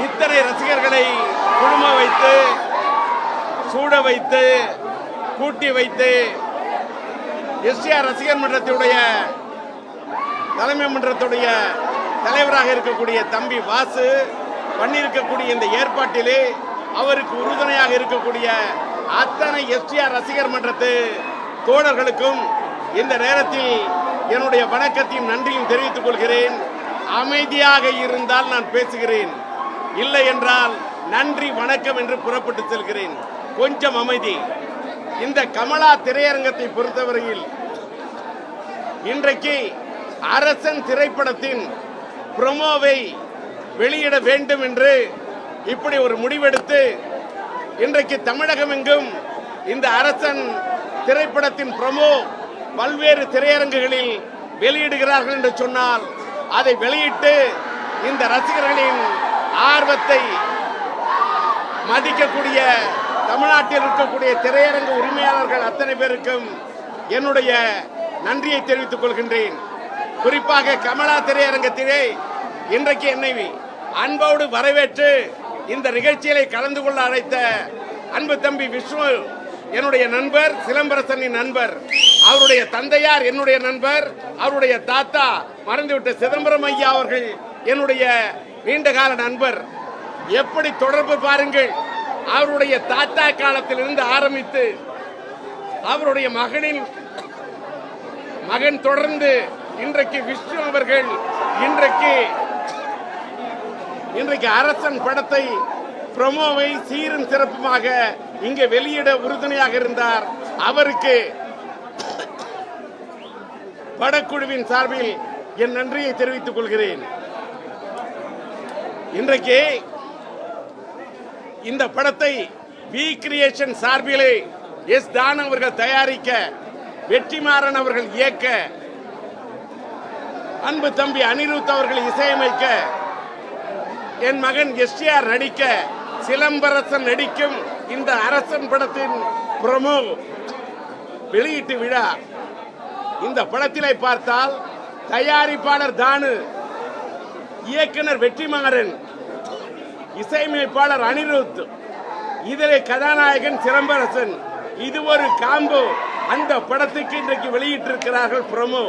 இத்தனை ரசிகர்களை குழும வைத்து சூட வைத்து கூட்டி வைத்து எஸ்டிஆர் ரசிகர் மன்றத்துடைய தலைமை மன்றத்துடைய தலைவராக இருக்கக்கூடிய தம்பி வாசு பண்ணியிருக்கக்கூடிய இந்த ஏற்பாட்டிலே அவருக்கு உறுதுணையாக இருக்கக்கூடிய அத்தனை எஸ்டிஆர் ரசிகர் மன்றத்து தோழர்களுக்கும் இந்த நேரத்தில் என்னுடைய வணக்கத்தையும் நன்றியும் தெரிவித்துக் கொள்கிறேன். அமைதியாக இருந்தால் நான் பேசுகிறேன், இல்லை என்றால் நன்றி வணக்கம் என்று புறப்பட்டு செல்கிறேன். கொஞ்சம் அமைதி. இந்த கமலா திரையரங்கத்தை பொறுத்தவரையில் இன்றைக்கு அரசன் திரைப்படத்தின் ப்ரோமோவை வெளியிட வேண்டும் என்று இப்படி ஒரு முடிவெடுத்து இன்றைக்கு தமிழகம் எங்கும் இந்த அரசன் திரைப்படத்தின் ப்ரோமோ பல்வேறு திரையரங்குகளில் வெளியிடுகிறார்கள் என்று சொன்னால் அதை வெளியிட்டு இந்த ரசிகர்களின் ஆர்வத்தை மதிக்கக்கூடிய தமிழ்நாட்டில் இருக்கக்கூடிய திரையரங்கு உரிமையாளர்கள் அத்தனை பேருக்கும் என்னுடைய நன்றியை தெரிவித்துக் கொள்கின்றேன். குறிப்பாக கமலா திரையரங்கத்திலே இன்றைக்கு என்னை அன்போடு வரவேற்று இந்த நிகழ்ச்சிகளை கலந்து கொள்ள அழைத்த அன்பு தம்பி விஷ்ணு என்னுடைய நண்பர், சிலம்பரசனின் நண்பர், அவருடைய தந்தையார் என்னுடைய நண்பர், அவருடைய தாத்தா மறந்துவிட்ட சிதம்பரம் ஐயா அவர்கள் என்னுடைய நீண்டகால நண்பர். எப்படி தொடர்பு பாருங்கள். அவருடைய தாத்தா காலத்திலிருந்து ஆரம்பித்து அவருடைய மகன் தொடர்ந்து இன்றைக்கு விஷ்ணு அவர்கள் இன்றைக்கு அரசன் படத்தை ப்ரோமோவை சீரும் சிறப்புமாக இங்கே வெளியிட உறுதுணையாக இருந்தார். அவருக்கு படக்குழுவின் சார்பில் என் நன்றியை தெரிவித்துக் கொள்கிறேன். இன்றைக்கு இந்த படத்தை வி கிரியேஷன் சார்பிலே எஸ் தான் அவர்கள் தயாரிக்க, வெற்றிமாறன் அவர்கள் இயக்க, அன்பு தம்பி அனிருத் அவர்கள் இசையமைக்க, என் மகன் எஸ்டிஆர் நடிக்க, சிலம்பரசன் நடிக்கும் இந்த அரசன் படத்தின் ப்ரோமோ வெளியீட்டு விழா. இந்த படத்திலே பார்த்தால் தயாரிப்பாளர் தானு, இயக்குனர் வெற்றிமாறன், இசையமைப்பாளர் அனிருத், இதிலே கதாநாயகன் சிலம்பரசன். இது ஒரு காம்போ. அந்த படத்துக்கு இன்றைக்கு வெளியிட்டிருக்கிறார்கள் ப்ரோமோ.